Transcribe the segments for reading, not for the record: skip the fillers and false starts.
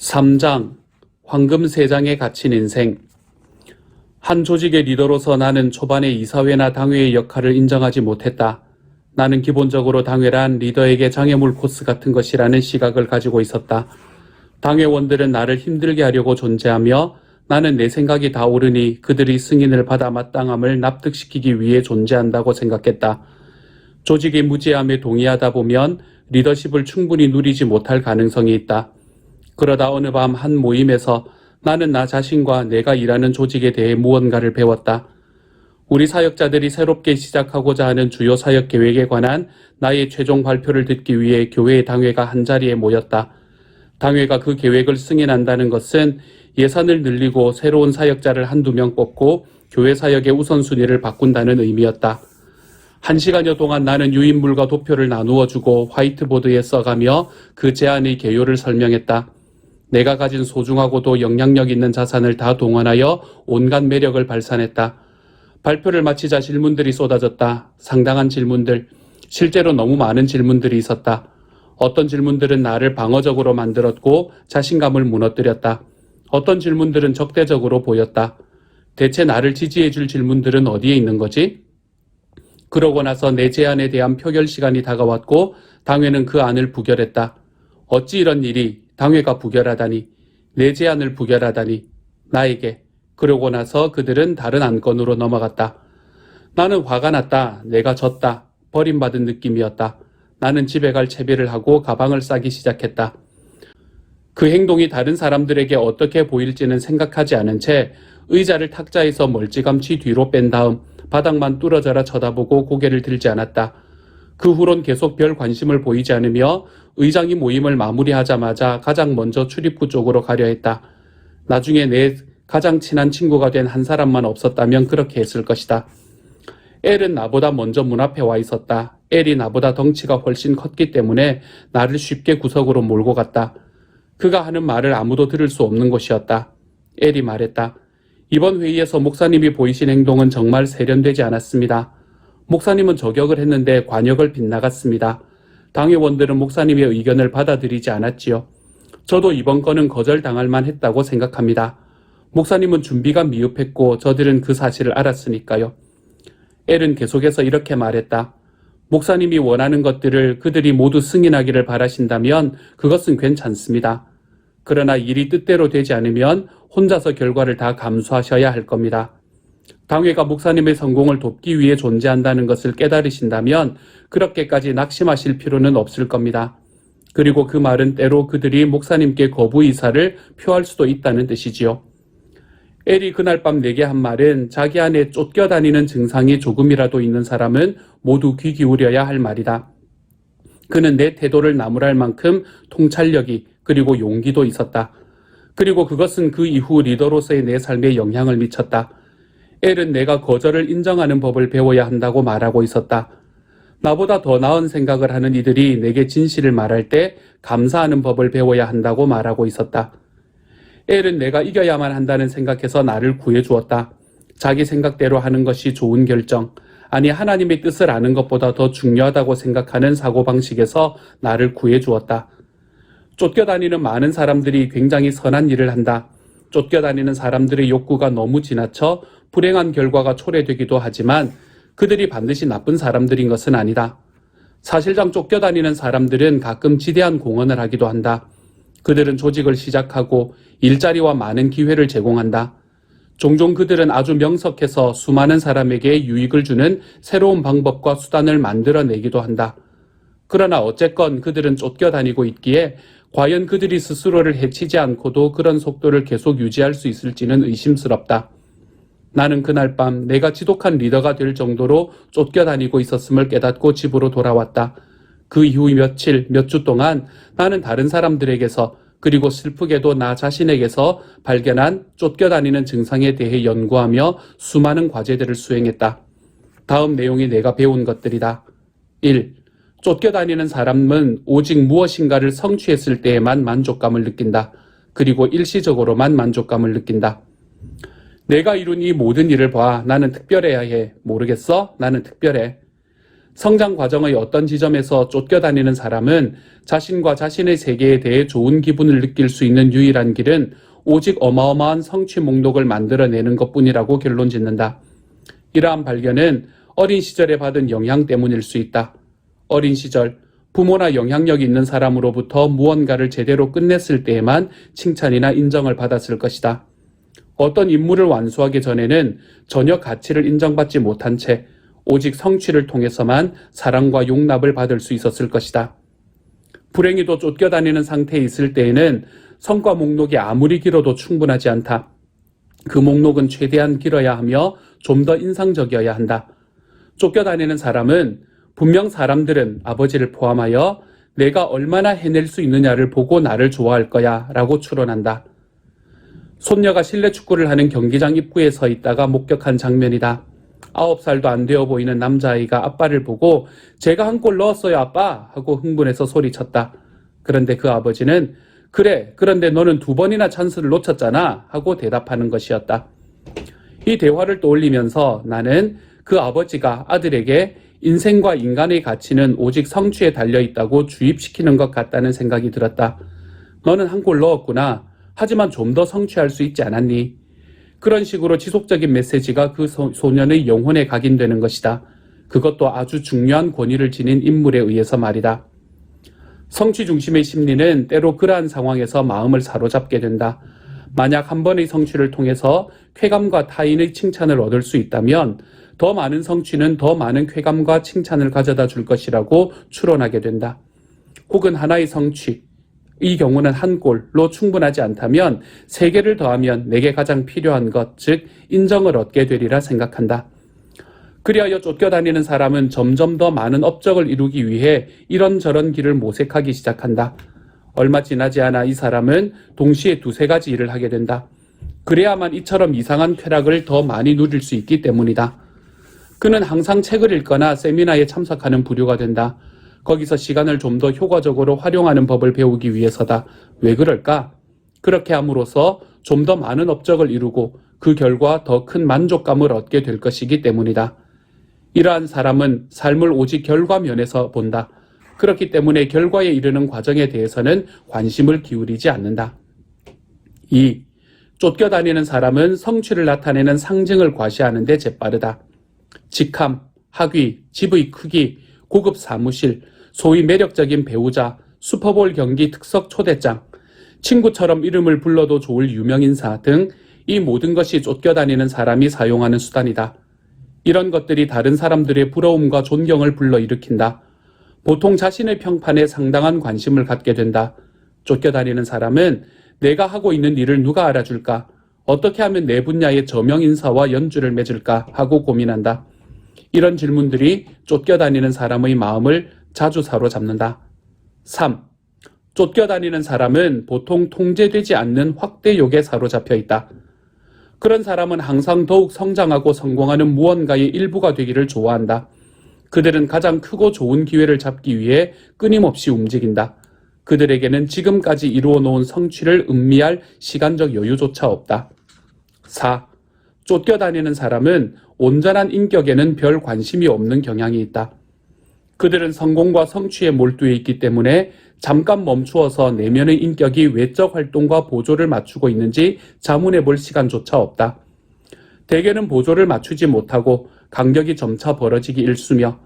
3장 황금 3장에 갇힌 인생. 한 조직의 리더로서 나는 초반에 이사회나 당회의 역할을 인정하지 못했다. 나는 기본적으로 당회란 리더에게 장애물 코스 같은 것이라는 시각을 가지고 있었다. 당회원들은 나를 힘들게 하려고 존재하며 나는 내 생각이 다 옳으니 그들이 승인을 받아 마땅함을 납득시키기 위해 존재한다고 생각했다. 조직의 무지함에 동의하다 보면 리더십을 충분히 누리지 못할 가능성이 있다. 그러다 어느 밤 한 모임에서 나는 나 자신과 내가 일하는 조직에 대해 무언가를 배웠다. 우리 사역자들이 새롭게 시작하고자 하는 주요 사역 계획에 관한 나의 최종 발표를 듣기 위해 교회의 당회가 한자리에 모였다. 당회가 그 계획을 승인한다는 것은 예산을 늘리고 새로운 사역자를 한두 명 뽑고 교회 사역의 우선순위를 바꾼다는 의미였다. 1시간여 동안 나는 유인물과 도표를 나누어 주고 화이트보드에 써가며 그 제안의 개요를 설명했다. 내가 가진 소중하고도 영향력 있는 자산을 다 동원하여 온갖 매력을 발산했다. 발표를 마치자 질문들이 쏟아졌다. 상당한 질문들, 실제로 너무 많은 질문들이 있었다. 어떤 질문들은 나를 방어적으로 만들었고 자신감을 무너뜨렸다. 어떤 질문들은 적대적으로 보였다. 대체 나를 지지해 줄 질문들은 어디에 있는 거지? 그러고 나서 내 제안에 대한 표결 시간이 다가왔고 당회는 그 안을 부결했다. 어찌 이런 일이, 당회가 부결하다니, 내 제안을 부결하다니, 나에게. 그러고 나서 그들은 다른 안건으로 넘어갔다. 나는 화가 났다. 내가 졌다. 버림받은 느낌이었다. 나는 집에 갈 채비를 하고 가방을 싸기 시작했다. 그 행동이 다른 사람들에게 어떻게 보일지는 생각하지 않은 채 의자를 탁자에서 멀찌감치 뒤로 뺀 다음 바닥만 뚫어져라 쳐다보고 고개를 들지 않았다. 그 후론 계속 별 관심을 보이지 않으며 의장이 모임을 마무리하자마자 가장 먼저 출입구 쪽으로 가려 했다. 나중에 내 가장 친한 친구가 된 한 사람만 없었다면 그렇게 했을 것이다. 엘은 나보다 먼저 문 앞에 와 있었다. 엘이 나보다 덩치가 훨씬 컸기 때문에 나를 쉽게 구석으로 몰고 갔다. 그가 하는 말을 아무도 들을 수 없는 것이었다. 엘이 말했다. 이번 회의에서 목사님이 보이신 행동은 정말 세련되지 않았습니다. 목사님은 저격을 했는데 관역을 빗나갔습니다. 당회원들은 목사님의 의견을 받아들이지 않았지요. 저도 이번 건은 거절당할 만했다고 생각합니다. 목사님은 준비가 미흡했고 저들은 그 사실을 알았으니까요. 엘은 계속해서 이렇게 말했다. 목사님이 원하는 것들을 그들이 모두 승인하기를 바라신다면 그것은 괜찮습니다. 그러나 일이 뜻대로 되지 않으면 혼자서 결과를 다 감수하셔야 할 겁니다. 당회가 목사님의 성공을 돕기 위해 존재한다는 것을 깨달으신다면 그렇게까지 낙심하실 필요는 없을 겁니다. 그리고 그 말은 때로 그들이 목사님께 거부 의사를 표할 수도 있다는 뜻이지요. 엘이 그날 밤 내게 한 말은 자기 안에 쫓겨다니는 증상이 조금이라도 있는 사람은 모두 귀 기울여야 할 말이다. 그는 내 태도를 나무랄 만큼 통찰력이 그리고 용기도 있었다. 그리고 그것은 그 이후 리더로서의 내 삶에 영향을 미쳤다. 엘은 내가 거절을 인정하는 법을 배워야 한다고 말하고 있었다. 나보다 더 나은 생각을 하는 이들이 내게 진실을 말할 때 감사하는 법을 배워야 한다고 말하고 있었다. 엘은 내가 이겨야만 한다는 생각해서 나를 구해주었다. 자기 생각대로 하는 것이 좋은 결정, 아니 하나님의 뜻을 아는 것보다 더 중요하다고 생각하는 사고방식에서 나를 구해주었다. 쫓겨다니는 많은 사람들이 굉장히 선한 일을 한다. 쫓겨다니는 사람들의 욕구가 너무 지나쳐 불행한 결과가 초래되기도 하지만 그들이 반드시 나쁜 사람들인 것은 아니다. 사실상 쫓겨다니는 사람들은 가끔 지대한 공헌을 하기도 한다. 그들은 조직을 시작하고 일자리와 많은 기회를 제공한다. 종종 그들은 아주 명석해서 수많은 사람에게 유익을 주는 새로운 방법과 수단을 만들어내기도 한다. 그러나 어쨌건 그들은 쫓겨다니고 있기에 과연 그들이 스스로를 해치지 않고도 그런 속도를 계속 유지할 수 있을지는 의심스럽다. 나는 그날 밤 내가 지독한 리더가 될 정도로 쫓겨다니고 있었음을 깨닫고 집으로 돌아왔다. 그 이후 며칠, 몇 주 동안 나는 다른 사람들에게서 그리고 슬프게도 나 자신에게서 발견한 쫓겨다니는 증상에 대해 연구하며 수많은 과제들을 수행했다. 다음 내용이 내가 배운 것들이다. 1. 쫓겨다니는 사람은 오직 무엇인가를 성취했을 때에만 만족감을 느낀다. 그리고 일시적으로만 만족감을 느낀다. 내가 이룬 이 모든 일을 봐. 나는 특별해야 해. 모르겠어? 나는 특별해. 성장 과정의 어떤 지점에서 쫓겨다니는 사람은 자신과 자신의 세계에 대해 좋은 기분을 느낄 수 있는 유일한 길은 오직 어마어마한 성취 목록을 만들어내는 것뿐이라고 결론 짓는다. 이러한 발견은 어린 시절에 받은 영향 때문일 수 있다. 어린 시절, 부모나 영향력 있는 사람으로부터 무언가를 제대로 끝냈을 때에만 칭찬이나 인정을 받았을 것이다. 어떤 임무를 완수하기 전에는 전혀 가치를 인정받지 못한 채 오직 성취를 통해서만 사랑과 용납을 받을 수 있었을 것이다. 불행히도 쫓겨다니는 상태에 있을 때에는 성과 목록이 아무리 길어도 충분하지 않다. 그 목록은 최대한 길어야 하며 좀 더 인상적이어야 한다. 쫓겨다니는 사람은 분명 사람들은 아버지를 포함하여 내가 얼마나 해낼 수 있느냐를 보고 나를 좋아할 거야 라고 추론한다. 손녀가 실내 축구를 하는 경기장 입구에 서 있다가 목격한 장면이다. 9살도 안 되어 보이는 남자아이가 아빠를 보고 제가 한 골 넣었어요 아빠 하고 흥분해서 소리쳤다. 그런데 그 아버지는 그래 그런데 너는 2번이나 찬스를 놓쳤잖아 하고 대답하는 것이었다. 이 대화를 떠올리면서 나는 그 아버지가 아들에게 인생과 인간의 가치는 오직 성취에 달려있다고 주입시키는 것 같다는 생각이 들었다. 너는 한 골 넣었구나. 하지만 좀 더 성취할 수 있지 않았니? 그런 식으로 지속적인 메시지가 그 소년의 영혼에 각인되는 것이다. 그것도 아주 중요한 권위를 지닌 인물에 의해서 말이다. 성취 중심의 심리는 때로 그러한 상황에서 마음을 사로잡게 된다. 만약 한 번의 성취를 통해서 쾌감과 타인의 칭찬을 얻을 수 있다면 더 많은 성취는 더 많은 쾌감과 칭찬을 가져다 줄 것이라고 추론하게 된다. 혹은 하나의 성취, 이 경우는 한 골로 충분하지 않다면 3개를 더하면 내게 가장 필요한 것, 즉 인정을 얻게 되리라 생각한다. 그리하여 쫓겨다니는 사람은 점점 더 많은 업적을 이루기 위해 이런저런 길을 모색하기 시작한다. 얼마 지나지 않아 이 사람은 동시에 2-3가지 일을 하게 된다. 그래야만 이처럼 이상한 쾌락을 더 많이 누릴 수 있기 때문이다. 그는 항상 책을 읽거나 세미나에 참석하는 부류가 된다. 거기서 시간을 좀 더 효과적으로 활용하는 법을 배우기 위해서다. 왜 그럴까? 그렇게 함으로써 좀 더 많은 업적을 이루고 그 결과 더 큰 만족감을 얻게 될 것이기 때문이다. 이러한 사람은 삶을 오직 결과면에서 본다. 그렇기 때문에 결과에 이르는 과정에 대해서는 관심을 기울이지 않는다. 2. 쫓겨다니는 사람은 성취를 나타내는 상징을 과시하는 데 재빠르다. 직함, 학위, 집의 크기, 고급 사무실, 소위 매력적인 배우자, 슈퍼볼 경기 특석 초대장, 친구처럼 이름을 불러도 좋을 유명인사 등 이 모든 것이 쫓겨다니는 사람이 사용하는 수단이다. 이런 것들이 다른 사람들의 부러움과 존경을 불러일으킨다. 보통 자신의 평판에 상당한 관심을 갖게 된다. 쫓겨다니는 사람은 내가 하고 있는 일을 누가 알아줄까? 어떻게 하면 내 분야의 저명 인사와 연주를 맺을까? 하고 고민한다. 이런 질문들이 쫓겨다니는 사람의 마음을 자주 사로잡는다. 3. 쫓겨다니는 사람은 보통 통제되지 않는 확대욕에 사로잡혀 있다. 그런 사람은 항상 더욱 성장하고 성공하는 무언가의 일부가 되기를 좋아한다. 그들은 가장 크고 좋은 기회를 잡기 위해 끊임없이 움직인다. 그들에게는 지금까지 이루어 놓은 성취를 음미할 시간적 여유조차 없다. 4. 쫓겨다니는 사람은 온전한 인격에는 별 관심이 없는 경향이 있다. 그들은 성공과 성취에 몰두해 있기 때문에 잠깐 멈추어서 내면의 인격이 외적 활동과 보조를 맞추고 있는지 자문해 볼 시간조차 없다. 대개는 보조를 맞추지 못하고 간격이 점차 벌어지기 일쑤며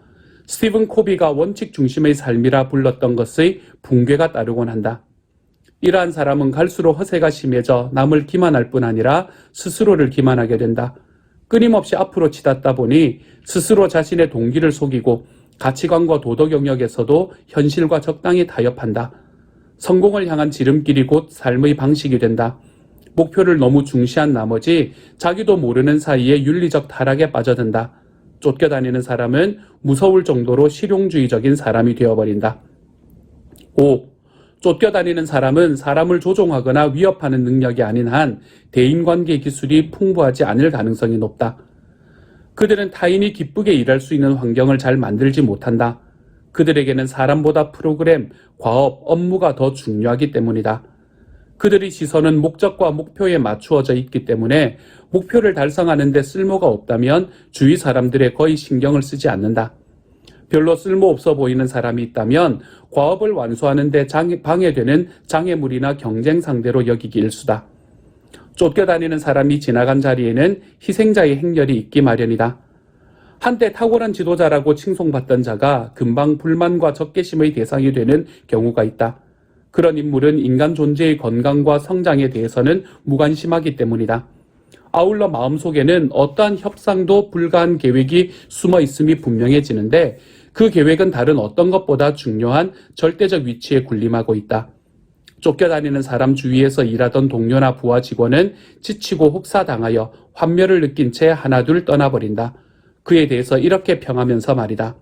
스티븐 코비가 원칙 중심의 삶이라 불렀던 것의 붕괴가 따르곤 한다. 이러한 사람은 갈수록 허세가 심해져 남을 기만할 뿐 아니라 스스로를 기만하게 된다. 끊임없이 앞으로 치닫다 보니 스스로 자신의 동기를 속이고 가치관과 도덕 영역에서도 현실과 적당히 타협한다. 성공을 향한 지름길이 곧 삶의 방식이 된다. 목표를 너무 중시한 나머지 자기도 모르는 사이에 윤리적 타락에 빠져든다. 쫓겨다니는 사람은 무서울 정도로 실용주의적인 사람이 되어버린다. 5. 쫓겨다니는 사람은 사람을 조종하거나 위협하는 능력이 아닌 한 대인관계 기술이 풍부하지 않을 가능성이 높다. 그들은 타인이 기쁘게 일할 수 있는 환경을 잘 만들지 못한다. 그들에게는 사람보다 프로그램, 과업, 업무가 더 중요하기 때문이다. 그들의 시선은 목적과 목표에 맞추어져 있기 때문에 목표를 달성하는 데 쓸모가 없다면 주위 사람들에 거의 신경을 쓰지 않는다. 별로 쓸모없어 보이는 사람이 있다면 과업을 완수하는 데 방해되는 장애물이나 경쟁 상대로 여기기 일수다. 쫓겨다니는 사람이 지나간 자리에는 희생자의 행렬이 있기 마련이다. 한때 탁월한 지도자라고 칭송받던 자가 금방 불만과 적개심의 대상이 되는 경우가 있다. 그런 인물은 인간 존재의 건강과 성장에 대해서는 무관심하기 때문이다. 아울러 마음속에는 어떠한 협상도 불가한 계획이 숨어 있음이 분명해지는데 그 계획은 다른 어떤 것보다 중요한 절대적 위치에 군림하고 있다. 쫓겨다니는 사람 주위에서 일하던 동료나 부하 직원은 지치고 혹사당하여 환멸을 느낀 채 하나둘 떠나버린다. 그에 대해서 이렇게 평하면서 말이다.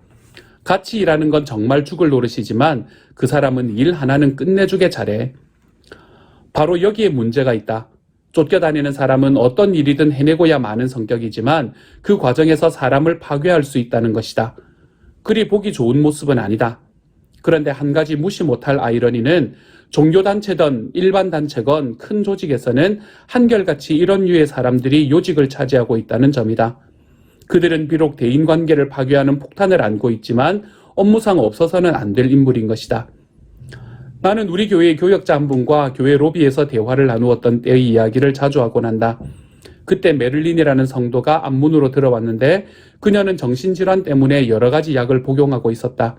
같이 일하는 건 정말 죽을 노릇이지만 그 사람은 일 하나는 끝내주게 잘해. 바로 여기에 문제가 있다. 쫓겨다니는 사람은 어떤 일이든 해내고야 마는 성격이지만 그 과정에서 사람을 파괴할 수 있다는 것이다. 그리 보기 좋은 모습은 아니다. 그런데 한 가지 무시 못할 아이러니는 종교단체든 일반 단체건 큰 조직에서는 한결같이 이런 류의 사람들이 요직을 차지하고 있다는 점이다. 그들은 비록 대인관계를 파괴하는 폭탄을 안고 있지만 업무상 없어서는 안 될 인물인 것이다. 나는 우리 교회의 교역자 한 분과 교회 로비에서 대화를 나누었던 때의 이야기를 자주 하곤 한다. 그때 메를린이라는 성도가 안문으로 들어왔는데 그녀는 정신질환 때문에 여러 가지 약을 복용하고 있었다.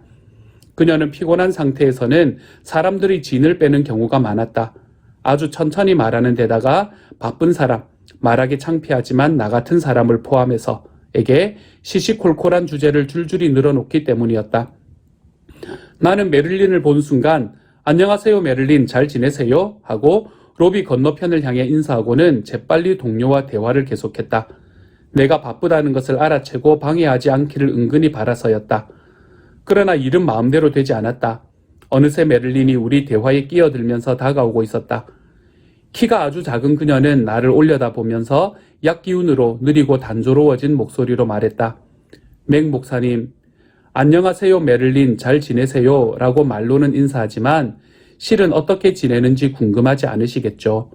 그녀는 피곤한 상태에서는 사람들이 진을 빼는 경우가 많았다. 아주 천천히 말하는 데다가 바쁜 사람, 말하기 창피하지만 나 같은 사람을 포함해서 에게 시시콜콜한 주제를 줄줄이 늘어놓기 때문이었다. 나는 메를린을 본 순간 안녕하세요 메를린 잘 지내세요? 하고 로비 건너편을 향해 인사하고는 재빨리 동료와 대화를 계속했다. 내가 바쁘다는 것을 알아채고 방해하지 않기를 은근히 바라서였다. 그러나 일은 마음대로 되지 않았다. 어느새 메를린이 우리 대화에 끼어들면서 다가오고 있었다. 키가 아주 작은 그녀는 나를 올려다보면서 약기운으로 느리고 단조로워진 목소리로 말했다. 맥 목사님, 안녕하세요 메를린 잘 지내세요? 라고 말로는 인사하지만 실은 어떻게 지내는지 궁금하지 않으시겠죠.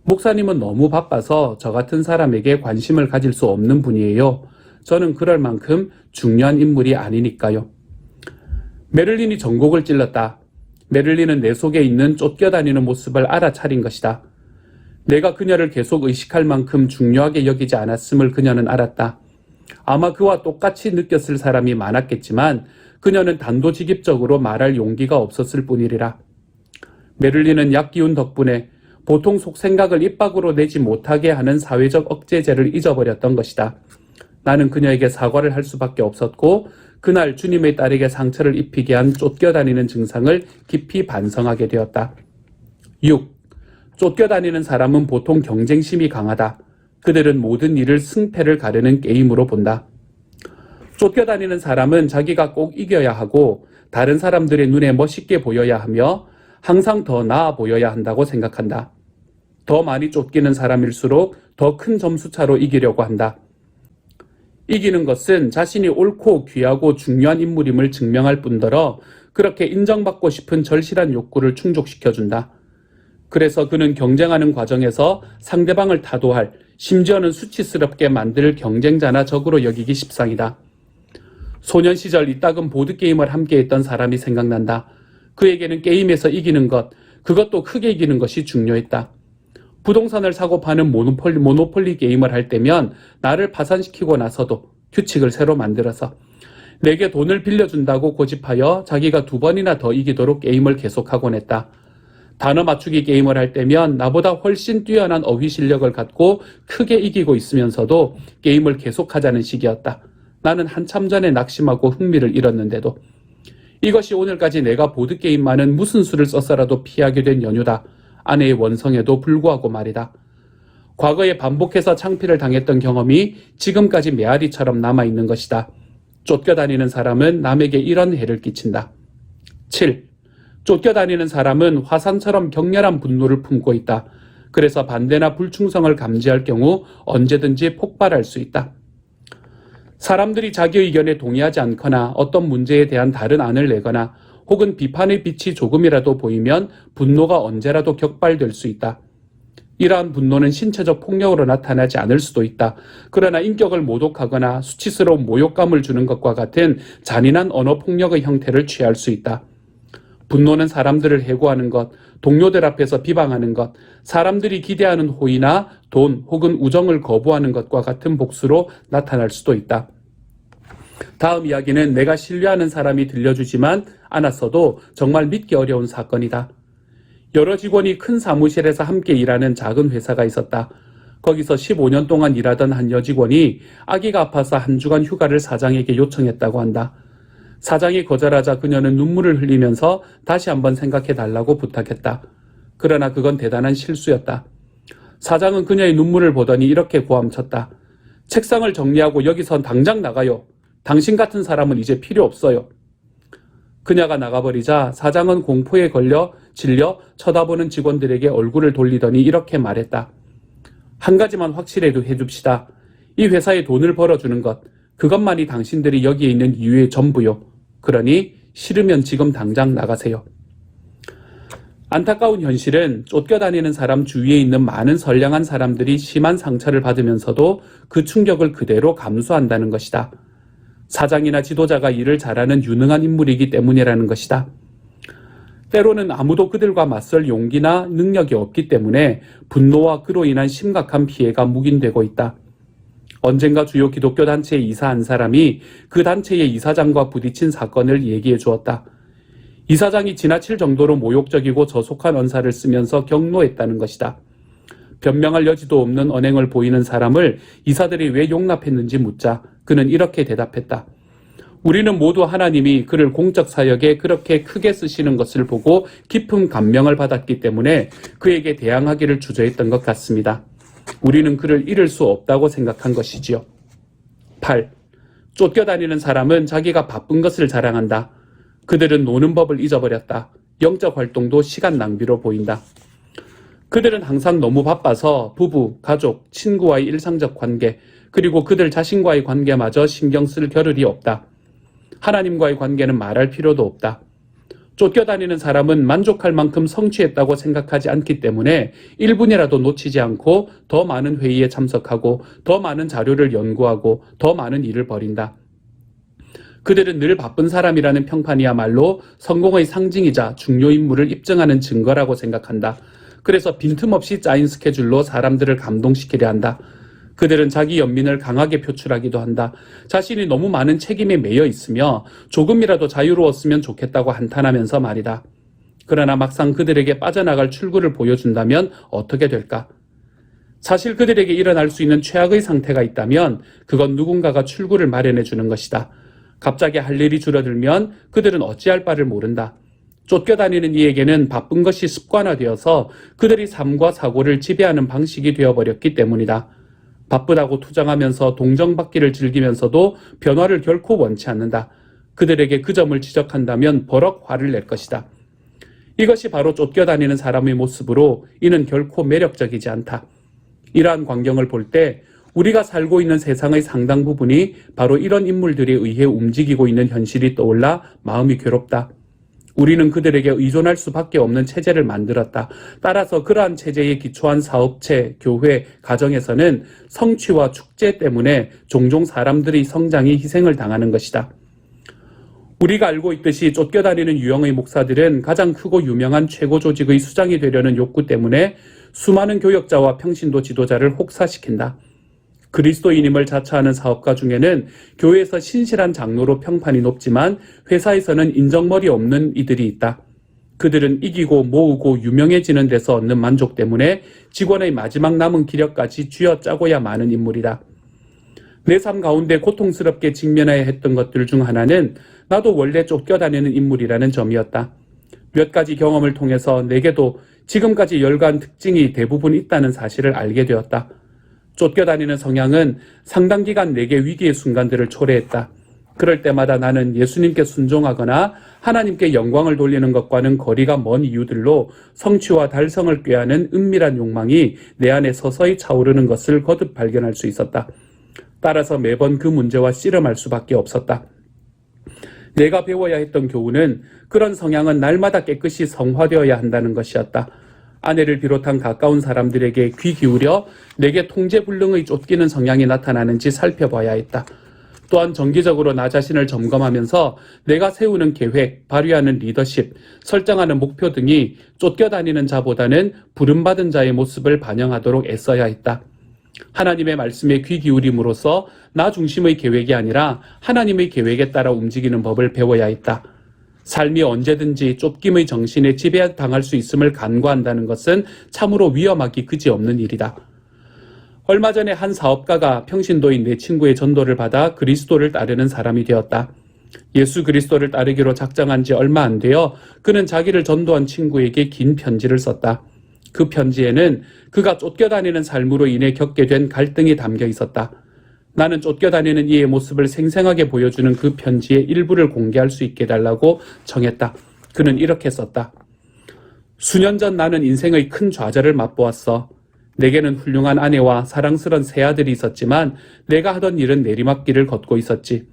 목사님은 너무 바빠서 저 같은 사람에게 관심을 가질 수 없는 분이에요. 저는 그럴 만큼 중요한 인물이 아니니까요. 메를린이 전곡을 찔렀다. 메를린은 내 속에 있는 쫓겨다니는 모습을 알아차린 것이다. 내가 그녀를 계속 의식할 만큼 중요하게 여기지 않았음을 그녀는 알았다. 아마 그와 똑같이 느꼈을 사람이 많았겠지만 그녀는 단도직입적으로 말할 용기가 없었을 뿐이리라. 메를린은 약기운 덕분에 보통 속생각을 입 밖으로 내지 못하게 하는 사회적 억제제를 잊어버렸던 것이다. 나는 그녀에게 사과를 할 수밖에 없었고 그날 주님의 딸에게 상처를 입히게 한 쫓겨다니는 증상을 깊이 반성하게 되었다. 6. 쫓겨다니는 사람은 보통 경쟁심이 강하다. 그들은 모든 일을 승패를 가르는 게임으로 본다. 쫓겨다니는 사람은 자기가 꼭 이겨야 하고 다른 사람들의 눈에 멋있게 보여야 하며 항상 더 나아 보여야 한다고 생각한다. 더 많이 쫓기는 사람일수록 더 큰 점수차로 이기려고 한다. 이기는 것은 자신이 옳고 귀하고 중요한 인물임을 증명할 뿐더러 그렇게 인정받고 싶은 절실한 욕구를 충족시켜준다. 그래서 그는 경쟁하는 과정에서 상대방을 타도할, 심지어는 수치스럽게 만들 경쟁자나 적으로 여기기 십상이다. 소년 시절 이따금 보드게임을 함께했던 사람이 생각난다. 그에게는 게임에서 이기는 것, 그것도 크게 이기는 것이 중요했다. 부동산을 사고 파는 모노폴리 게임을 할 때면 나를 파산시키고 나서도 규칙을 새로 만들어서 내게 돈을 빌려준다고 고집하여 자기가 2번이나 더 이기도록 게임을 계속하곤 했다. 단어 맞추기 게임을 할 때면 나보다 훨씬 뛰어난 어휘 실력을 갖고 크게 이기고 있으면서도 게임을 계속하자는 식이었다. 나는 한참 전에 낙심하고 흥미를 잃었는데도. 이것이 오늘까지 내가 보드게임만은 무슨 수를 써서라도 피하게 된 연유다. 아내의 원성에도 불구하고 말이다. 과거에 반복해서 창피를 당했던 경험이 지금까지 메아리처럼 남아있는 것이다. 쫓겨다니는 사람은 남에게 이런 해를 끼친다. 7. 쫓겨다니는 사람은 화산처럼 격렬한 분노를 품고 있다. 그래서 반대나 불충성을 감지할 경우 언제든지 폭발할 수 있다. 사람들이 자기 의견에 동의하지 않거나 어떤 문제에 대한 다른 안을 내거나 혹은 비판의 빛이 조금이라도 보이면 분노가 언제라도 격발될 수 있다. 이러한 분노는 신체적 폭력으로 나타나지 않을 수도 있다. 그러나 인격을 모독하거나 수치스러운 모욕감을 주는 것과 같은 잔인한 언어 폭력의 형태를 취할 수 있다. 분노는 사람들을 해고하는 것, 동료들 앞에서 비방하는 것, 사람들이 기대하는 호의나 돈 혹은 우정을 거부하는 것과 같은 복수로 나타날 수도 있다. 다음 이야기는 내가 신뢰하는 사람이 들려주지만 않았어도 정말 믿기 어려운 사건이다. 여러 직원이 큰 사무실에서 함께 일하는 작은 회사가 있었다. 거기서 15년 동안 일하던 한 여직원이 아기가 아파서 한 주간 휴가를 사장에게 요청했다고 한다. 사장이 거절하자 그녀는 눈물을 흘리면서 다시 한번 생각해달라고 부탁했다. 그러나 그건 대단한 실수였다. 사장은 그녀의 눈물을 보더니 이렇게 고함쳤다. 책상을 정리하고 여기선 당장 나가요. 당신 같은 사람은 이제 필요 없어요. 그녀가 나가버리자 사장은 공포에 질려 쳐다보는 직원들에게 얼굴을 돌리더니 이렇게 말했다. 한 가지만 확실히 해줍시다. 이 회사에 돈을 벌어주는 것, 그것만이 당신들이 여기에 있는 이유의 전부요. 그러니 싫으면 지금 당장 나가세요. 안타까운 현실은 쫓겨다니는 사람 주위에 있는 많은 선량한 사람들이 심한 상처를 받으면서도 그 충격을 그대로 감수한다는 것이다. 사장이나 지도자가 일을 잘하는 유능한 인물이기 때문이라는 것이다. 때로는 아무도 그들과 맞설 용기나 능력이 없기 때문에 분노와 그로 인한 심각한 피해가 묵인되고 있다. 언젠가 주요 기독교 단체에 이사한 사람이 그 단체의 이사장과 부딪힌 사건을 얘기해 주었다. 이사장이 지나칠 정도로 모욕적이고 저속한 언사를 쓰면서 경로했다는 것이다. 변명할 여지도 없는 언행을 보이는 사람을 이사들이 왜 용납했는지 묻자 그는 이렇게 대답했다. 우리는 모두 하나님이 그를 공적 사역에 그렇게 크게 쓰시는 것을 보고 깊은 감명을 받았기 때문에 그에게 대항하기를 주저했던 것 같습니다. 우리는 그를 잃을 수 없다고 생각한 것이지요. 8. 쫓겨다니는 사람은 자기가 바쁜 것을 자랑한다. 그들은 노는 법을 잊어버렸다. 영적 활동도 시간 낭비로 보인다. 그들은 항상 너무 바빠서 부부, 가족, 친구와의 일상적 관계, 그리고 그들 자신과의 관계마저 신경 쓸 겨를이 없다. 하나님과의 관계는 말할 필요도 없다. 쫓겨다니는 사람은 만족할 만큼 성취했다고 생각하지 않기 때문에 1분이라도 놓치지 않고 더 많은 회의에 참석하고 더 많은 자료를 연구하고 더 많은 일을 벌인다. 그들은 늘 바쁜 사람이라는 평판이야말로 성공의 상징이자 중요 인물을 입증하는 증거라고 생각한다. 그래서 빈틈없이 짜인 스케줄로 사람들을 감동시키려 한다. 그들은 자기 연민을 강하게 표출하기도 한다. 자신이 너무 많은 책임에 매여 있으며 조금이라도 자유로웠으면 좋겠다고 한탄하면서 말이다. 그러나 막상 그들에게 빠져나갈 출구를 보여준다면 어떻게 될까? 사실 그들에게 일어날 수 있는 최악의 상태가 있다면 그건 누군가가 출구를 마련해 주는 것이다. 갑자기 할 일이 줄어들면 그들은 어찌할 바를 모른다. 쫓겨다니는 이에게는 바쁜 것이 습관화되어서 그들이 삶과 사고를 지배하는 방식이 되어버렸기 때문이다. 바쁘다고 투정하면서 동정받기를 즐기면서도 변화를 결코 원치 않는다. 그들에게 그 점을 지적한다면 버럭 화를 낼 것이다. 이것이 바로 쫓겨다니는 사람의 모습으로 이는 결코 매력적이지 않다. 이러한 광경을 볼 때 우리가 살고 있는 세상의 상당 부분이 바로 이런 인물들에 의해 움직이고 있는 현실이 떠올라 마음이 괴롭다. 우리는 그들에게 의존할 수밖에 없는 체제를 만들었다. 따라서 그러한 체제에 기초한 사업체, 교회, 가정에서는 성취와 축제 때문에 종종 사람들의 성장이 희생을 당하는 것이다. 우리가 알고 있듯이 쫓겨다니는 유형의 목사들은 가장 크고 유명한 최고 조직의 수장이 되려는 욕구 때문에 수많은 교역자와 평신도 지도자를 혹사시킨다. 그리스도인임을 자처하는 사업가 중에는 교회에서 신실한 장로로 평판이 높지만 회사에서는 인정머리 없는 이들이 있다. 그들은 이기고 모으고 유명해지는 데서 얻는 만족 때문에 직원의 마지막 남은 기력까지 쥐어짜고야 마는 인물이다. 내 삶 가운데 고통스럽게 직면해야 했던 것들 중 하나는 나도 원래 쫓겨다니는 인물이라는 점이었다. 몇 가지 경험을 통해서 내게도 지금까지 열거한 특징이 대부분 있다는 사실을 알게 되었다. 쫓겨다니는 성향은 상당 기간 내게 위기의 순간들을 초래했다. 그럴 때마다 나는 예수님께 순종하거나 하나님께 영광을 돌리는 것과는 거리가 먼 이유들로 성취와 달성을 꾀하는 은밀한 욕망이 내 안에 서서히 차오르는 것을 거듭 발견할 수 있었다. 따라서 매번 그 문제와 씨름할 수밖에 없었다. 내가 배워야 했던 교훈은 그런 성향은 날마다 깨끗이 성화되어야 한다는 것이었다. 아내를 비롯한 가까운 사람들에게 귀 기울여 내게 통제불능의 쫓기는 성향이 나타나는지 살펴봐야 했다. 또한 정기적으로 나 자신을 점검하면서 내가 세우는 계획, 발휘하는 리더십, 설정하는 목표 등이 쫓겨다니는 자보다는 부름받은 자의 모습을 반영하도록 애써야 했다. 하나님의 말씀에 귀 기울임으로써 나 중심의 계획이 아니라 하나님의 계획에 따라 움직이는 법을 배워야 했다. 삶이 언제든지 쫓김의 정신에 지배당할 수 있음을 간과한다는 것은 참으로 위험하기 그지없는 일이다. 얼마 전에 한 사업가가 평신도인 내 친구의 전도를 받아 그리스도를 따르는 사람이 되었다. 예수 그리스도를 따르기로 작정한 지 얼마 안 되어 그는 자기를 전도한 친구에게 긴 편지를 썼다. 그 편지에는 그가 쫓겨다니는 삶으로 인해 겪게 된 갈등이 담겨 있었다. 나는 쫓겨다니는 이의 모습을 생생하게 보여주는 그 편지의 일부를 공개할 수 있게 해달라고 청했다. 그는 이렇게 썼다. 수년 전 나는 인생의 큰 좌절을 맛보았어. 내게는 훌륭한 아내와 사랑스런 새 아들이 있었지만 내가 하던 일은 내리막길을 걷고 있었지.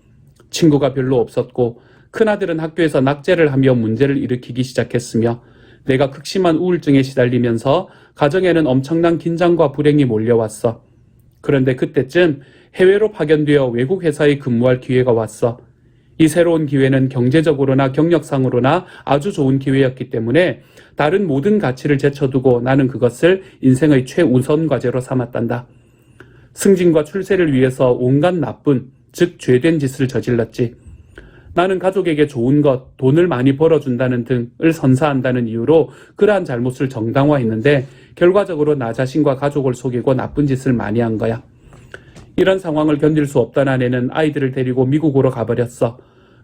친구가 별로 없었고 큰아들은 학교에서 낙제를 하며 문제를 일으키기 시작했으며 내가 극심한 우울증에 시달리면서 가정에는 엄청난 긴장과 불행이 몰려왔어. 그런데 그때쯤 해외로 파견되어 외국 회사에 근무할 기회가 왔어. 이 새로운 기회는 경제적으로나 경력상으로나 아주 좋은 기회였기 때문에 다른 모든 가치를 제쳐두고 나는 그것을 인생의 최우선 과제로 삼았단다. 승진과 출세를 위해서 온갖 나쁜, 즉 죄된 짓을 저질렀지. 나는 가족에게 좋은 것, 돈을 많이 벌어준다는 등을 선사한다는 이유로 그러한 잘못을 정당화했는데 결과적으로 나 자신과 가족을 속이고 나쁜 짓을 많이 한 거야. 이런 상황을 견딜 수 없던 아내는 아이들을 데리고 미국으로 가버렸어.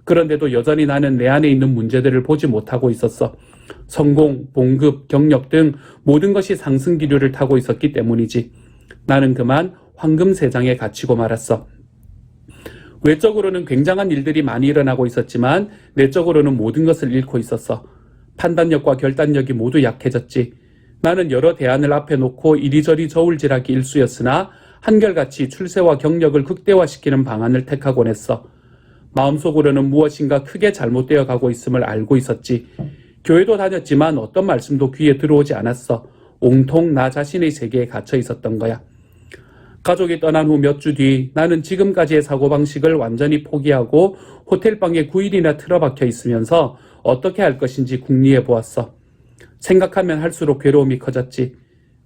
그런데도 여전히 나는 내 안에 있는 문제들을 보지 못하고 있었어. 성공, 봉급, 경력 등 모든 것이 상승 기류를 타고 있었기 때문이지. 나는 그만 황금 세장에 갇히고 말았어. 외적으로는 굉장한 일들이 많이 일어나고 있었지만 내적으로는 모든 것을 잃고 있었어. 판단력과 결단력이 모두 약해졌지. 나는 여러 대안을 앞에 놓고 이리저리 저울질하기 일쑤였으나 한결같이 출세와 경력을 극대화시키는 방안을 택하곤 했어. 마음속으로는 무엇인가 크게 잘못되어 가고 있음을 알고 있었지. 교회도 다녔지만 어떤 말씀도 귀에 들어오지 않았어. 온통 나 자신의 세계에 갇혀 있었던 거야. 가족이 떠난 후 몇 주 뒤 나는 지금까지의 사고방식을 완전히 포기하고 호텔방에 9일이나 틀어박혀 있으면서 어떻게 할 것인지 궁리해 보았어. 생각하면 할수록 괴로움이 커졌지.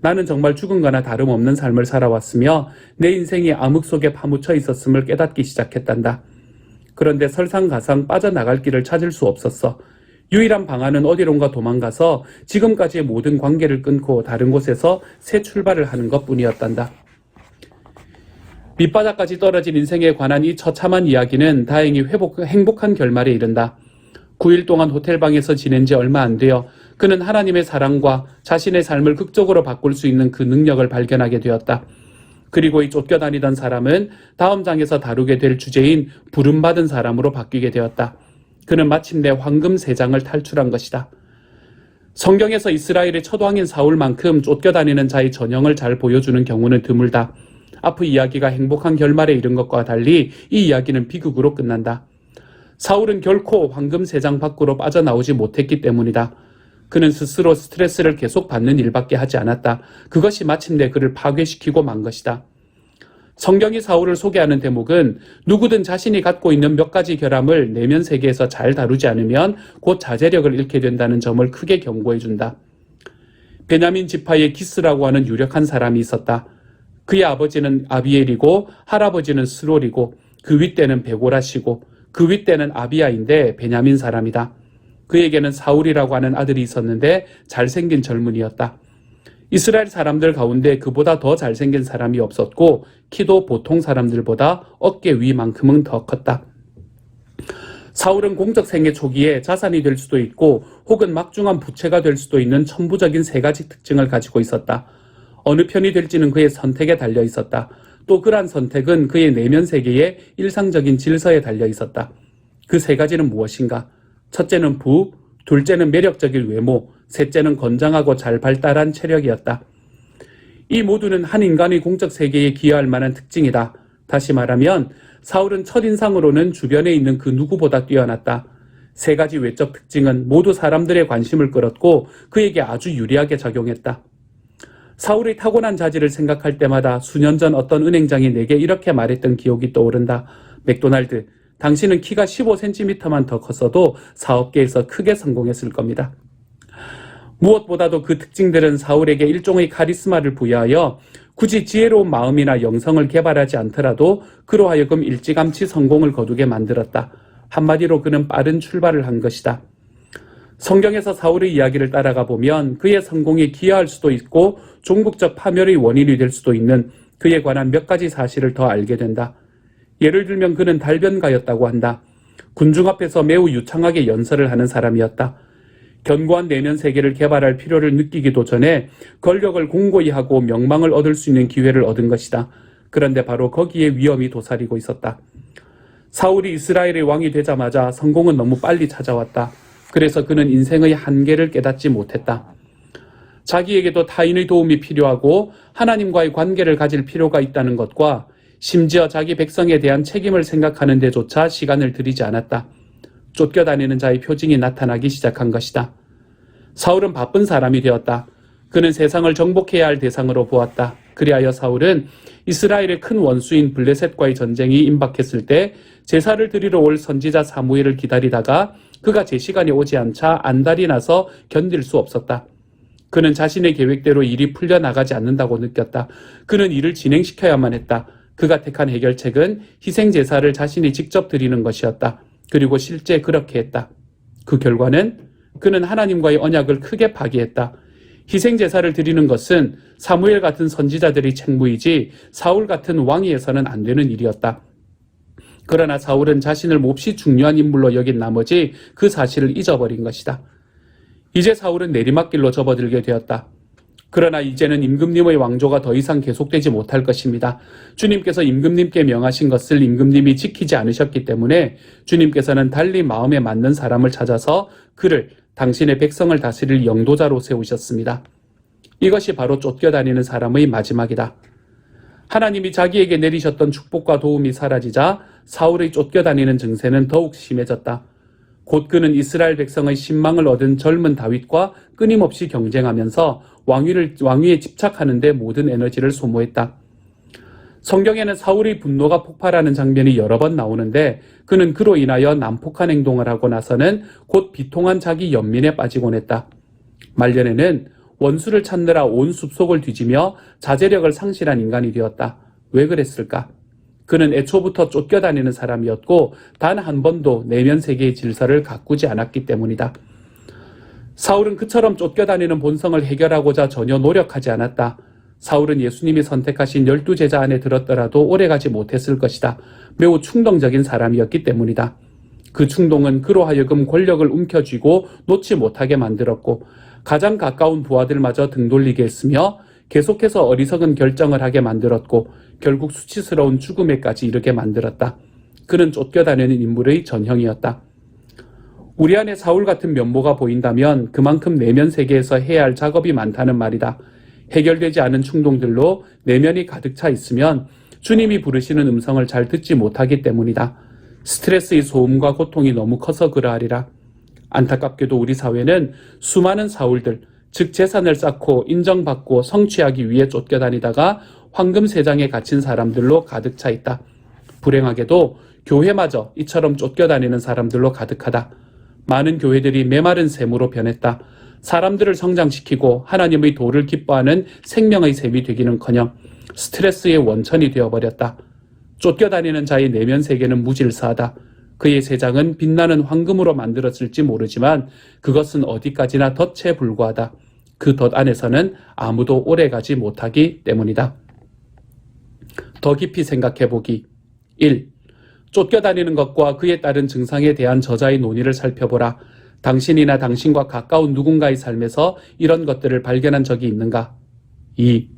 나는 정말 죽은 거나 다름없는 삶을 살아왔으며 내 인생이 암흑 속에 파묻혀 있었음을 깨닫기 시작했단다. 그런데 설상가상 빠져나갈 길을 찾을 수 없었어. 유일한 방안은 어디론가 도망가서 지금까지의 모든 관계를 끊고 다른 곳에서 새 출발을 하는 것뿐이었단다. 밑바닥까지 떨어진 인생에 관한 이 처참한 이야기는 다행히 행복한 결말에 이른다. 9일 동안 호텔방에서 지낸 지 얼마 안 되어 그는 하나님의 사랑과 자신의 삶을 극적으로 바꿀 수 있는 그 능력을 발견하게 되었다. 그리고 이 쫓겨다니던 사람은 다음 장에서 다루게 될 주제인 부름받은 사람으로 바뀌게 되었다. 그는 마침내 황금 세장을 탈출한 것이다. 성경에서 이스라엘의 첫 왕인 사울만큼 쫓겨다니는 자의 전형을 잘 보여주는 경우는 드물다. 앞의 이야기가 행복한 결말에 이른 것과 달리 이 이야기는 비극으로 끝난다. 사울은 결코 황금 세장 밖으로 빠져나오지 못했기 때문이다. 그는 스스로 스트레스를 계속 받는 일밖에 하지 않았다. 그것이 마침내 그를 파괴시키고 만 것이다. 성경이 사울을 소개하는 대목은 누구든 자신이 갖고 있는 몇 가지 결함을 내면 세계에서 잘 다루지 않으면 곧 자제력을 잃게 된다는 점을 크게 경고해준다. 베냐민 지파의 기스라고 하는 유력한 사람이 있었다. 그의 아버지는 아비엘이고 할아버지는 스롤이고 그 윗대는 베고라시고 그 윗대는 아비야인데 베냐민 사람이다. 그에게는 사울이라고 하는 아들이 있었는데 잘생긴 젊은이였다. 이스라엘 사람들 가운데 그보다 더 잘생긴 사람이 없었고 키도 보통 사람들보다 어깨 위만큼은 더 컸다. 사울은 공적 생애 초기에 자산이 될 수도 있고 혹은 막중한 부채가 될 수도 있는 천부적인 세 가지 특징을 가지고 있었다. 어느 편이 될지는 그의 선택에 달려 있었다. 또 그러한 선택은 그의 내면 세계의 일상적인 질서에 달려 있었다. 그 세 가지는 무엇인가? 첫째는 부, 둘째는 매력적인 외모, 셋째는 건장하고 잘 발달한 체력이었다. 이 모두는 한 인간의 공적 세계에 기여할 만한 특징이다. 다시 말하면 사울은 첫인상으로는 주변에 있는 그 누구보다 뛰어났다. 세 가지 외적 특징은 모두 사람들의 관심을 끌었고 그에게 아주 유리하게 작용했다. 사울의 타고난 자질을 생각할 때마다 수년 전 어떤 은행장이 내게 이렇게 말했던 기억이 떠오른다. 맥도날드, 당신은 키가 15cm만 더 컸어도 사업계에서 크게 성공했을 겁니다. 무엇보다도 그 특징들은 사울에게 일종의 카리스마를 부여하여 굳이 지혜로운 마음이나 영성을 개발하지 않더라도 그로 하여금 일찌감치 성공을 거두게 만들었다. 한마디로 그는 빠른 출발을 한 것이다. 성경에서 사울의 이야기를 따라가 보면 그의 성공에 기여할 수도 있고 종국적 파멸의 원인이 될 수도 있는 그에 관한 몇 가지 사실을 더 알게 된다. 예를 들면 그는 달변가였다고 한다. 군중 앞에서 매우 유창하게 연설을 하는 사람이었다. 견고한 내면 세계를 개발할 필요를 느끼기도 전에 권력을 공고히 하고 명망을 얻을 수 있는 기회를 얻은 것이다. 그런데 바로 거기에 위험이 도사리고 있었다. 사울이 이스라엘의 왕이 되자마자 성공은 너무 빨리 찾아왔다. 그래서 그는 인생의 한계를 깨닫지 못했다. 자기에게도 타인의 도움이 필요하고 하나님과의 관계를 가질 필요가 있다는 것과 심지어 자기 백성에 대한 책임을 생각하는 데조차 시간을 들이지 않았다. 쫓겨다니는 자의 표징이 나타나기 시작한 것이다. 사울은 바쁜 사람이 되었다. 그는 세상을 정복해야 할 대상으로 보았다. 그리하여 사울은 이스라엘의 큰 원수인 블레셋과의 전쟁이 임박했을 때 제사를 드리러 올 선지자 사무엘을 기다리다가 그가 제 시간이 오지 않자 안달이 나서 견딜 수 없었다. 그는 자신의 계획대로 일이 풀려나가지 않는다고 느꼈다. 그는 일을 진행시켜야만 했다. 그가 택한 해결책은 희생제사를 자신이 직접 드리는 것이었다. 그리고 실제 그렇게 했다. 그 결과는 그는 하나님과의 언약을 크게 파기했다. 희생제사를 드리는 것은 사무엘 같은 선지자들의 책무이지 사울 같은 왕위에서는 안 되는 일이었다. 그러나 사울은 자신을 몹시 중요한 인물로 여긴 나머지 그 사실을 잊어버린 것이다. 이제 사울은 내리막길로 접어들게 되었다. 그러나 이제는 임금님의 왕조가 더 이상 계속되지 못할 것입니다. 주님께서 임금님께 명하신 것을 임금님이 지키지 않으셨기 때문에 주님께서는 달리 마음에 맞는 사람을 찾아서 그를 당신의 백성을 다스릴 영도자로 세우셨습니다. 이것이 바로 쫓겨다니는 사람의 마지막이다. 하나님이 자기에게 내리셨던 축복과 도움이 사라지자 사울의 쫓겨다니는 증세는 더욱 심해졌다. 곧 그는 이스라엘 백성의 신망을 얻은 젊은 다윗과 끊임없이 경쟁하면서 왕위에 집착하는 데 모든 에너지를 소모했다. 성경에는 사울의 분노가 폭발하는 장면이 여러 번 나오는데 그는 그로 인하여 난폭한 행동을 하고 나서는 곧 비통한 자기 연민에 빠지곤 했다. 말년에는 원수를 찾느라 온 숲속을 뒤지며 자제력을 상실한 인간이 되었다. 왜 그랬을까? 그는 애초부터 쫓겨다니는 사람이었고 단 한 번도 내면 세계의 질서를 가꾸지 않았기 때문이다. 사울은 그처럼 쫓겨다니는 본성을 해결하고자 전혀 노력하지 않았다. 사울은 예수님이 선택하신 12제자 안에 들었더라도 오래가지 못했을 것이다. 매우 충동적인 사람이었기 때문이다. 그 충동은 그로 하여금 권력을 움켜쥐고 놓지 못하게 만들었고 가장 가까운 부하들마저 등 돌리게 했으며 계속해서 어리석은 결정을 하게 만들었고 결국 수치스러운 죽음에까지 이르게 만들었다. 그는 쫓겨다니는 인물의 전형이었다. 우리 안에 사울 같은 면모가 보인다면 그만큼 내면 세계에서 해야 할 작업이 많다는 말이다. 해결되지 않은 충동들로 내면이 가득 차 있으면 주님이 부르시는 음성을 잘 듣지 못하기 때문이다. 스트레스의 소음과 고통이 너무 커서 그러하리라. 안타깝게도 우리 사회는 수많은 사울들, 즉 재산을 쌓고 인정받고 성취하기 위해 쫓겨다니다가 황금세장에 갇힌 사람들로 가득 차 있다. 불행하게도 교회마저 이처럼 쫓겨다니는 사람들로 가득하다. 많은 교회들이 메마른 샘으로 변했다. 사람들을 성장시키고 하나님의 도를 기뻐하는 생명의 샘이 되기는커녕 스트레스의 원천이 되어버렸다. 쫓겨다니는 자의 내면 세계는 무질서하다. 그의 세장은 빛나는 황금으로 만들었을지 모르지만 그것은 어디까지나 덫에 불과하다. 그 덫 안에서는 아무도 오래가지 못하기 때문이다. 더 깊이 생각해보기. 1. 쫓겨다니는 것과 그에 따른 증상에 대한 저자의 논의를 살펴보라. 당신이나 당신과 가까운 누군가의 삶에서 이런 것들을 발견한 적이 있는가? 2.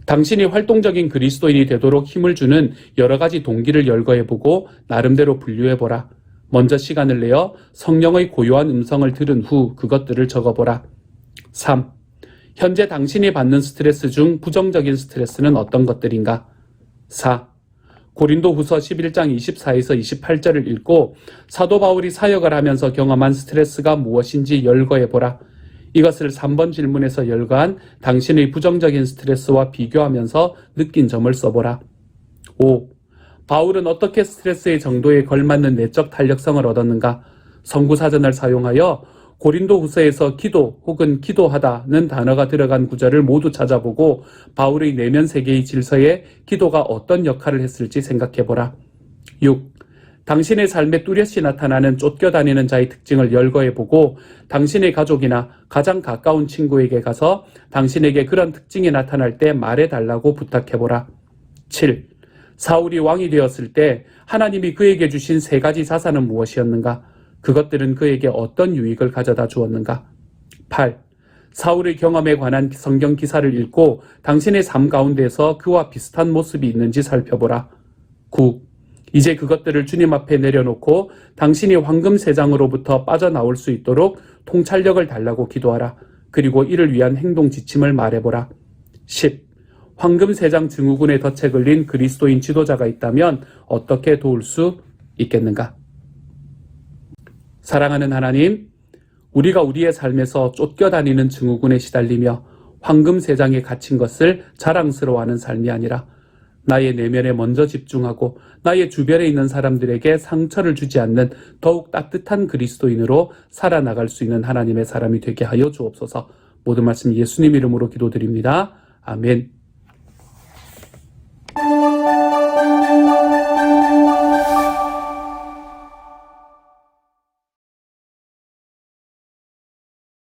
당신이 활동적인 그리스도인이 되도록 힘을 주는 여러 가지 동기를 열거해보고 나름대로 분류해보라. 먼저 시간을 내어 성령의 고요한 음성을 들은 후 그것들을 적어보라. 3. 현재 당신이 받는 스트레스 중 부정적인 스트레스는 어떤 것들인가? 4. 고린도후서 11장 24에서 28절을 읽고 사도 바울이 사역을 하면서 경험한 스트레스가 무엇인지 열거해 보라. 이것을 3번 질문에서 열거한 당신의 부정적인 스트레스와 비교하면서 느낀 점을 써보라. 5. 바울은 어떻게 스트레스의 정도에 걸맞는 내적 탄력성을 얻었는가? 성구사전을 사용하여 고린도후서에서 기도 혹은 기도하다는 단어가 들어간 구절을 모두 찾아보고 바울의 내면 세계의 질서에 기도가 어떤 역할을 했을지 생각해보라. 6. 당신의 삶에 뚜렷이 나타나는 쫓겨다니는 자의 특징을 열거해보고 당신의 가족이나 가장 가까운 친구에게 가서 당신에게 그런 특징이 나타날 때 말해달라고 부탁해보라. 7. 사울이 왕이 되었을 때 하나님이 그에게 주신 3가지 자산은 무엇이었는가? 그것들은 그에게 어떤 유익을 가져다 주었는가? 8. 사울의 경험에 관한 성경 기사를 읽고 당신의 삶 가운데서 그와 비슷한 모습이 있는지 살펴보라. 9. 이제 그것들을 주님 앞에 내려놓고 당신이 황금 세장으로부터 빠져나올 수 있도록 통찰력을 달라고 기도하라. 그리고 이를 위한 행동 지침을 말해보라. 10. 황금 세장 증후군에 덫에 걸린 그리스도인 지도자가 있다면 어떻게 도울 수 있겠는가? 사랑하는 하나님, 우리가 우리의 삶에서 쫓겨다니는 증후군에 시달리며 황금 세장에 갇힌 것을 자랑스러워하는 삶이 아니라 나의 내면에 먼저 집중하고 나의 주변에 있는 사람들에게 상처를 주지 않는 더욱 따뜻한 그리스도인으로 살아나갈 수 있는 하나님의 사람이 되게 하여 주옵소서. 모든 말씀 예수님 이름으로 기도드립니다. 아멘.